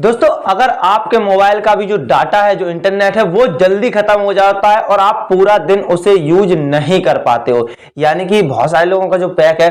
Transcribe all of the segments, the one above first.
दोस्तों अगर आपके मोबाइल का भी जो डाटा है, जो इंटरनेट है, वो जल्दी खत्म हो जाता है और आप पूरा दिन उसे यूज नहीं कर पाते हो, यानी कि बहुत सारे लोगों का जो पैक है,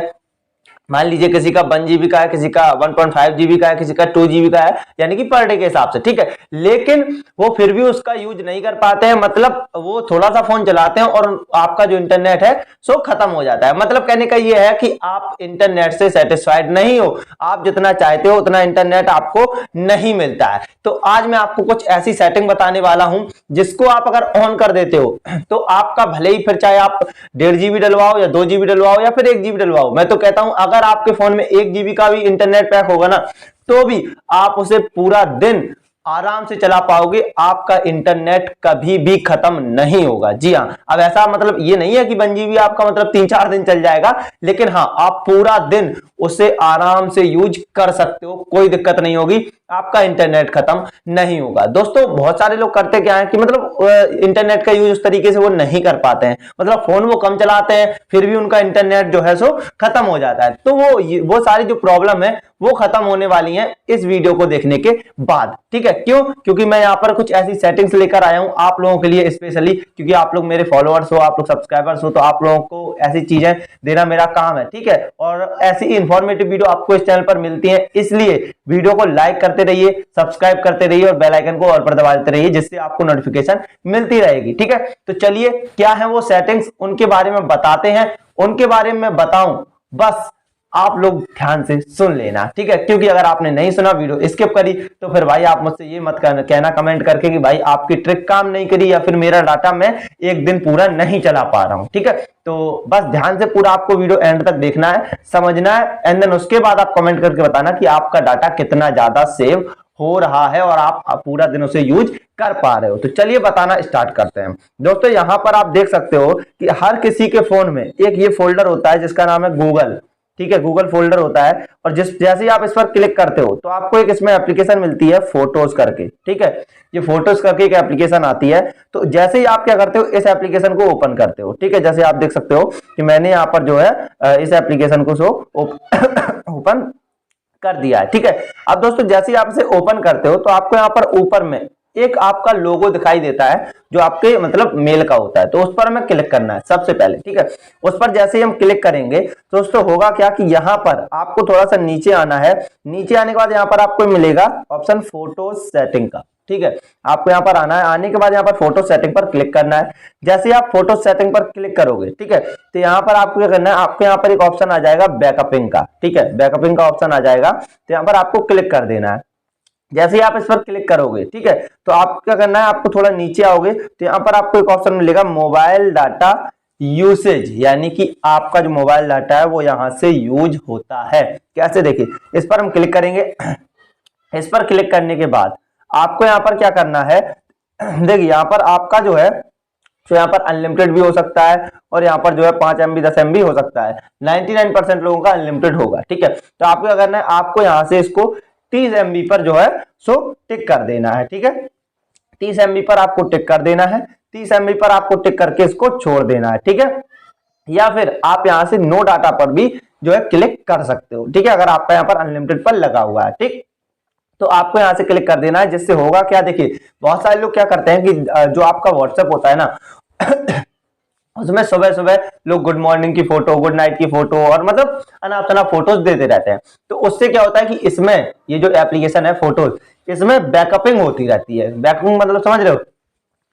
मान लीजिए किसी का 1 GB का है, किसी का 1.5 GB का है, किसी का 2 GB का है, यानी कि पर डे के हिसाब से, ठीक है। लेकिन वो फिर भी उसका यूज नहीं कर पाते हैं, मतलब वो थोड़ा सा फोन चलाते हैं और आपका जो इंटरनेट है सो खत्म हो जाता है। मतलब कहने का ये है कि आप इंटरनेट से सेटिस्फाइड नहीं हो, आप जितना चाहते हो उतना इंटरनेट आपको नहीं मिलता है। तो आज मैं आपको कुछ ऐसी सेटिंग बताने वाला हूं जिसको आप अगर ऑन कर देते हो तो आपका भले ही फिर चाहे आप 1.5 GB डलवाओ या 2 GB डलवाओ या फिर 1 GB डलवाओ, मैं तो कहता हूं अगर आपके फोन में 1 GB का भी इंटरनेट पैक होगा ना तो भी आप उसे पूरा दिन आराम से चला पाओगे, आपका इंटरनेट कभी भी खत्म नहीं होगा। जी हाँ, अब ऐसा मतलब ये नहीं है कि 1 GB आपका मतलब 3-4 दिन चल जाएगा, लेकिन हाँ आप पूरा दिन उसे आराम से यूज कर सकते हो, कोई दिक्कत नहीं होगी, आपका इंटरनेट खत्म नहीं होगा। दोस्तों बहुत सारे लोग करते क्या है कि मतलब इंटरनेट का यूज उस तरीके से वो नहीं कर पाते हैं, मतलब फोन वो कम चलाते हैं फिर भी उनका इंटरनेट जो है सो खत्म हो जाता है। तो वो सारी जो प्रॉब्लम है वो खत्म होने वाली है इस वीडियो को देखने के बाद, ठीक है। क्यों? क्योंकि मैं यहाँ पर कुछ ऐसी सेटिंग्स लेकर आया हूं आप लोगों के लिए स्पेशली, क्योंकि आप लोग मेरे फॉलोअर्स हो, आप लोग सब्सक्राइबर्स हो, तो आप लोगों को ऐसी चीजें देना मेरा काम है, ठीक है। और ऐसी इंफॉर्मेटिव वीडियो आपको इस चैनल पर मिलती है, इसलिए वीडियो को लाइक करते रहिए, सब्सक्राइब करते रहिए और बेल आइकन को ऑल पर दबा देते रहिए, जिससे आपको नोटिफिकेशन मिलती रहेगी, ठीक है। तो चलिए क्या है वो सेटिंग्स उनके बारे में बताते हैं, उनके बारे में बताऊं बस आप लोग ध्यान से सुन लेना, ठीक है। क्योंकि अगर आपने नहीं सुना, वीडियो स्किप करी, तो फिर भाई आप मुझसे ये मत कहना कमेंट करके कि भाई आपकी ट्रिक काम नहीं करी या फिर मेरा डाटा मैं एक दिन पूरा नहीं चला पा रहा हूं, ठीक है। तो बस ध्यान से पूरा आपको वीडियो एंड तक देखना है, समझना है, एंड देन उसके बाद आप कमेंट करके बताना कि आपका डाटा कितना ज्यादा सेव हो रहा है और आप पूरा दिन उसे यूज कर पा रहे हो। तो चलिए बताना स्टार्ट करते हैं। दोस्तों यहां पर आप देख सकते हो कि हर किसी के फोन में एक ये फोल्डर होता है जिसका नाम है गूगल, ठीक है, गूगल फोल्डर होता है। और जैसे ही आप इस पर क्लिक करते हो तो आपको एक इसमें एप्लीकेशन मिलती है फोटोज करके, ठीक है। ये फोटोज करके एक एप्लीकेशन आती है, तो जैसे ही आप क्या करते हो इस एप्लीकेशन को ओपन करते हो, ठीक है। जैसे आप देख सकते हो कि मैंने यहाँ पर जो है इस एप्लीकेशन को ओपन कर दिया है, ठीक है। अब दोस्तों जैसे ही आप इसे ओपन करते हो तो आपको यहाँ पर ऊपर में एक आपका लोगो दिखाई देता है जो आपके मतलब मेल का होता है, तो उस पर हमें क्लिक करना है सबसे पहले, ठीक है। उस पर जैसे ही हम क्लिक करेंगे तो दोस्तों होगा क्या कि यहाँ पर आपको थोड़ा सा नीचे आना है, नीचे आने के बाद यहाँ पर आपको मिलेगा ऑप्शन फोटो सेटिंग का, ठीक है। आपको यहाँ पर आना है, आने के बाद यहाँ पर फोटो सेटिंग पर क्लिक करना है। जैसे ही आप फोटो सेटिंग पर क्लिक करोगे, ठीक है, तो यहाँ पर आपको क्या करना है, आपको यहाँ पर एक ऑप्शन आ जाएगा बैकअपिंग का, ठीक है, बैकअपिंग का ऑप्शन आ जाएगा, तो यहाँ पर आपको क्लिक कर देना है। जैसे ही आप इस पर क्लिक करोगे, ठीक है, तो आपको क्या करना है, आपको थोड़ा नीचे आओगे तो यहाँ पर आपको एक ऑप्शन मिलेगा मोबाइल डाटा यूसेज, यानी कि आपका जो मोबाइल डाटा है वो यहां से यूज होता है। कैसे? देखिए इस पर हम क्लिक करेंगे, इस पर क्लिक करने के बाद आपको यहाँ पर क्या करना है, देखिए यहाँ पर आपका जो है तो यहाँ पर अनलिमिटेड भी हो सकता है और यहाँ पर जो है 5 MB 10 MB हो सकता है, 99% लोगों का अनलिमिटेड होगा, ठीक है। तो आपको क्या करना है, आपको यहाँ से इसको 30 MB पर जो है सो टिक कर देना है, ठीक है। 30 MB पर आपको टिक कर देना है, 30 MB पर आपको टिक करके इसको छोड़ देना है, ठीक है। या फिर आप यहां से नो डाटा पर भी जो है क्लिक कर सकते हो, ठीक है, अगर आपका यहाँ पर अनलिमिटेड पर लगा हुआ है, ठीक। तो आपको यहां से क्लिक कर देना है, जिससे होगा क्या, देखिए बहुत सारे लोग क्या करते हैं कि जो आपका व्हाट्सएप होता है ना उसमें सुबह सुबह लोग गुड मॉर्निंग की फोटो, गुड नाइट की फोटो और मतलब अनाप शनाप फोटोज देते रहते हैं। तो उससे क्या होता है कि इसमें ये जो एप्लीकेशन है फोटोज, इसमें बैकअपिंग होती रहती है। बैकअपिंग मतलब समझ रहे हो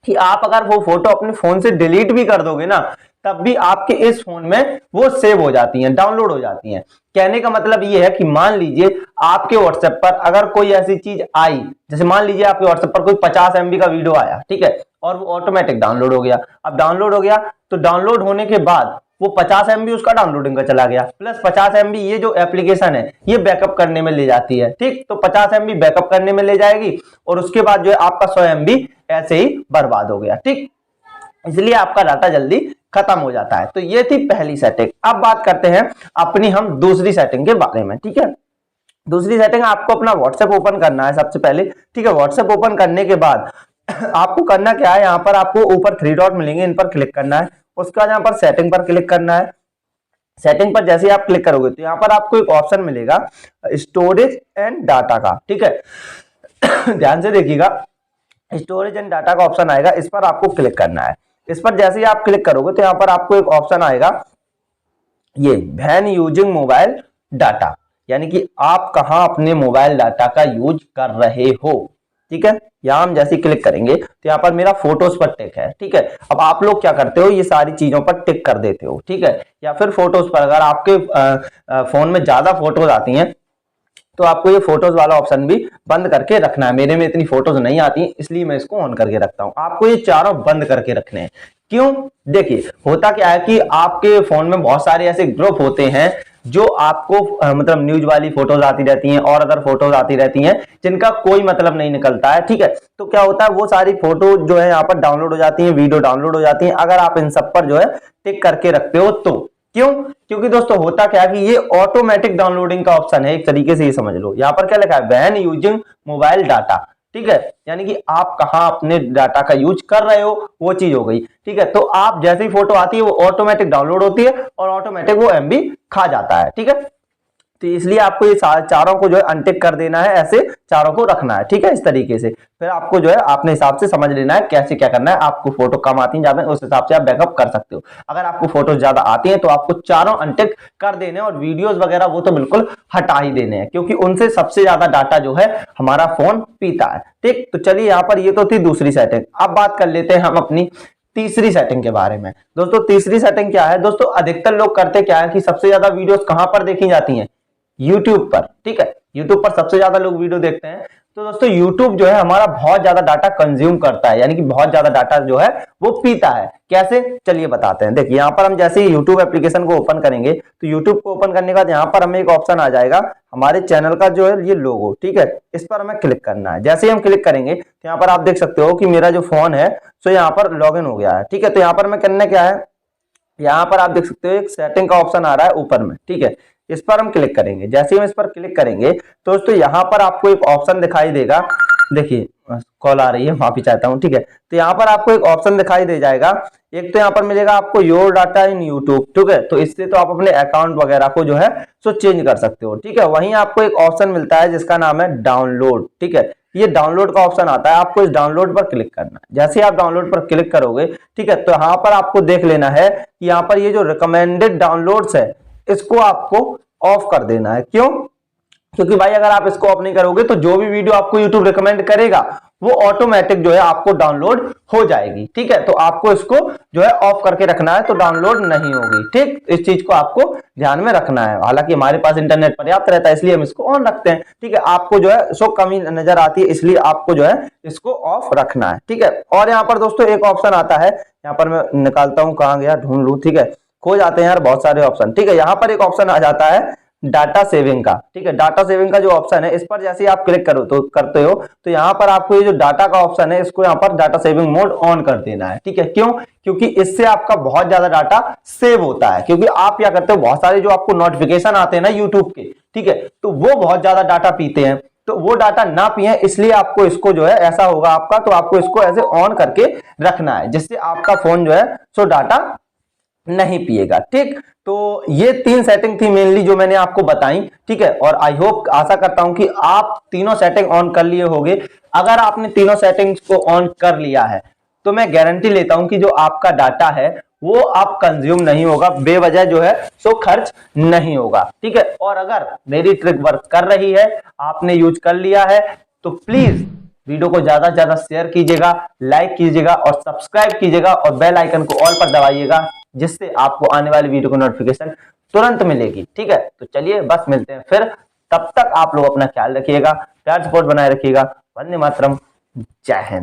कि आप अगर वो फोटो अपने फोन से डिलीट भी कर दोगे ना तब भी आपके इस फोन में वो सेव हो जाती हैं, डाउनलोड हो जाती हैं। कहने का मतलब ये है कि मान लीजिए आपके व्हाट्सएप पर अगर कोई ऐसी चीज आई, जैसे मान लीजिए आपके व्हाट्सएप पर कोई 50 MB का वीडियो आया, ठीक है, और वो ऑटोमेटिक डाउनलोड हो गया। अब डाउनलोड हो गया तो डाउनलोड होने के बाद वो 50 MB उसका डाउनलोडिंग का चला गया, प्लस 50 MB ये जो एप्लीकेशन है ये बैकअप करने में ले जाती है, ठीक। तो 50 MB बैकअप करने में ले जाएगी और उसके बाद जो है आपका 100 MB ऐसे ही बर्बाद हो गया, ठीक। इसलिए आपका डाटा जल्दी खत्म हो जाता है। तो ये थी पहली सेटिंग। अब बात करते हैं अपनी हम दूसरी सेटिंग के बारे में, ठीक है। दूसरी सेटिंग, आपको अपना व्हाट्सएप ओपन करना है सबसे पहले, ठीक है। व्हाट्सएप ओपन करने के बाद आपको करना क्या है, यहाँ पर आपको ऊपर 3 डॉट मिलेंगे, इन पर क्लिक करना है। उसके बाद यहाँ पर सेटिंग पर क्लिक करना है। सेटिंग पर जैसे ही आप क्लिक करोगे तो यहाँ पर आपको एक ऑप्शन मिलेगा स्टोरेज एंड डाटा का, ठीक है। ध्यान से देखिएगा, स्टोरेज एंड डाटा का ऑप्शन आएगा, इस पर आपको क्लिक करना है। इस पर जैसे ही आप क्लिक करोगे तो यहाँ पर आपको एक ऑप्शन आएगा, ये व्हेन यूजिंग मोबाइल डाटा, यानी कि आप कहां अपने मोबाइल डाटा का यूज कर रहे हो। ठीक है, यहां हम जैसे क्लिक करेंगे तो यहाँ पर मेरा फोटोज पर टिक है। ठीक है, अब आप लोग क्या करते हो, ये सारी चीजों पर टिक कर देते हो। ठीक है, या फिर फोटोज पर अगर आपके फोन में ज्यादा फोटोज आती हैं तो आपको ये फोटोज वाला ऑप्शन भी बंद करके रखना है। मेरे में इतनी फोटोज नहीं आती इसलिए मैं इसको ऑन करके रखता हूं। आपको ये चारों बंद करके रखने हैं। क्यों? देखिए होता क्या है कि आपके फोन में बहुत सारे ऐसे ग्रुप होते हैं जो आपको मतलब न्यूज वाली फोटोज आती रहती हैं और अदर फोटोज आती रहती हैं जिनका कोई मतलब नहीं निकलता है। ठीक है, तो क्या होता है, वो सारी फोटो जो है यहाँ पर डाउनलोड हो जाती हैं, वीडियो डाउनलोड हो जाती हैं अगर आप इन सब पर जो है टिक करके रखते हो तो। क्यों? क्योंकि दोस्तों होता क्या है कि ये ऑटोमेटिक डाउनलोडिंग का ऑप्शन है, एक तरीके से ये समझ लो। यहाँ पर क्या लिखा है, व्हेन यूजिंग मोबाइल डाटा। ठीक है, यानी कि आप कहां अपने डाटा का यूज कर रहे हो वो चीज हो गई। ठीक है, तो आप जैसे ही फोटो आती है वो ऑटोमेटिक डाउनलोड होती है और ऑटोमेटिक वो एमबी खा जाता है। ठीक है, तो इसलिए आपको ये चारों को जो है अनटिक कर देना है, ऐसे चारों को रखना है। ठीक है, इस तरीके से फिर आपको जो है अपने हिसाब से समझ लेना है कैसे क्या करना है। आपको फोटो कम आती है ज्यादा, उस हिसाब से आप बैकअप कर सकते हो। अगर आपको फोटो ज्यादा आती है तो आपको चारों अनटिक कर देने और वीडियोस वगैरह वो तो बिल्कुल हटा ही देने हैं, क्योंकि उनसे सबसे ज्यादा डाटा जो है हमारा फोन पीता है। ठीक, तो चलिए यहाँ पर ये तो थी दूसरी सेटिंग। अब बात कर लेते हैं हम अपनी तीसरी सेटिंग के बारे में। दोस्तों तीसरी सेटिंग क्या है, दोस्तों अधिकतर लोग करते क्या है कि सबसे ज्यादा वीडियोस कहां पर देखी जाती हैं, YouTube पर। ठीक है, YouTube पर सबसे ज्यादा लोग वीडियो देखते हैं। तो दोस्तों YouTube जो है हमारा बहुत ज्यादा डाटा कंज्यूम करता है, यानी कि बहुत ज्यादा डाटा जो है वो पीता है। कैसे, चलिए बताते हैं। देखिए यहाँ पर हम जैसे ही YouTube एप्लीकेशन को ओपन करेंगे तो YouTube को ओपन करने के बाद यहाँ पर हमें एक ऑप्शन आ जाएगा हमारे चैनल का जो है ये लोगो। ठीक है, इस पर हमें क्लिक करना है। जैसे ही हम क्लिक करेंगे तो यहाँ पर आप देख सकते हो कि मेरा जो फोन है सो यहाँ पर लॉग इन हो गया है। ठीक है, तो यहाँ पर हमें करना क्या है, यहाँ पर आप देख सकते हो एक सेटिंग का ऑप्शन आ रहा है ऊपर में। ठीक है, इस पर हम क्लिक करेंगे। जैसे ही हम इस पर क्लिक करेंगे तो दोस्तों यहाँ पर आपको एक ऑप्शन दिखाई देगा, देखिए कॉल आ रही है, माफी चाहता हूँ। ठीक है, तो यहाँ पर आपको एक ऑप्शन दिखाई दे जाएगा। एक तो यहाँ पर मिलेगा आपको योर डाटा इन यूट्यूब। ठीक है, तो इससे तो आप अपने अकाउंट वगैरह को जो है सो चेंज कर सकते हो। ठीक है, वहीं आपको एक ऑप्शन मिलता है जिसका नाम है डाउनलोड। ठीक है, ये डाउनलोड का ऑप्शन आता है, आपको इस डाउनलोड पर क्लिक करना है। जैसे ही आप डाउनलोड पर क्लिक करोगे, ठीक है, तो यहाँ पर आपको देख लेना है कि यहाँ पर ये जो रिकमेंडेड डाउनलोड्स है इसको आपको ऑफ कर देना है। क्यों? क्योंकि भाई अगर आप इसको ऑफ नहीं करोगे तो जो भी वीडियो आपको YouTube रिकमेंड करेगा वो ऑटोमेटिक जो है आपको डाउनलोड हो जाएगी। ठीक है, तो आपको इसको जो है ऑफ करके रखना है तो डाउनलोड नहीं होगी। ठीक, इस चीज को आपको ध्यान में रखना है। हालांकि हमारे पास इंटरनेट पर्याप्त रहता है इसलिए हम इसको ऑन रखते हैं। ठीक है, आपको जो है सो कमी नजर आती है इसलिए आपको जो है इसको ऑफ रखना है। ठीक है, और यहाँ पर दोस्तों एक ऑप्शन आता है, यहाँ पर मैं निकालता हूँ, कहाँ गया, ढूंढ लूं। ठीक है, खो जाते हैं यार बहुत सारे ऑप्शन। ठीक है, यहाँ पर एक ऑप्शन आ जाता है डाटा सेविंग का। ठीक है, डाटा सेविंग का जो ऑप्शन है इस पर जैसे ही आप क्लिक करो तो करते हो तो यहाँ पर आपको ये जो डाटा का ऑप्शन है इसको यहाँ पर डाटा सेविंग मोड ऑन कर देना है। ठीक है, क्यों? क्योंकि इससे आपका बहुत ज्यादा डाटा सेव होता है। क्योंकि आप क्या करते हो, बहुत सारे जो आपको नोटिफिकेशन आते हैं ना यूट्यूब के, ठीक है, तो वो बहुत ज्यादा डाटा पीते हैं। तो वो डाटा ना पिए इसलिए आपको इसको जो है ऐसा होगा आपका, तो आपको इसको ऐसे ऑन करके रखना है जिससे आपका फोन जो है सो डाटा नहीं पिएगा। ठीक, तो ये तीन सेटिंग थी मेनली जो मैंने आपको बताई। ठीक है, और आई होप, आशा करता हूं कि आप तीनों सेटिंग ऑन कर लिए होंगे। अगर आपने तीनों सेटिंग्स को ऑन कर लिया है तो मैं गारंटी लेता हूं कि जो आपका डाटा है वो आप कंज्यूम नहीं होगा, बेवजह जो है सो खर्च नहीं होगा। ठीक है, और अगर मेरी ट्रिक वर्क कर रही है, आपने यूज कर लिया है, तो प्लीज वीडियो को ज्यादा से ज्यादा शेयर कीजिएगा, लाइक कीजिएगा और सब्सक्राइब कीजिएगा और बेल आइकन को ऑल पर दबाइएगा जिससे आपको आने वाली वीडियो को नोटिफिकेशन तुरंत मिलेगी। ठीक है, तो चलिए बस मिलते हैं फिर। तब तक आप लोग अपना ख्याल रखिएगा, प्यार सपोर्ट बनाए रखिएगा। वंदे मातरम, जय हिंद।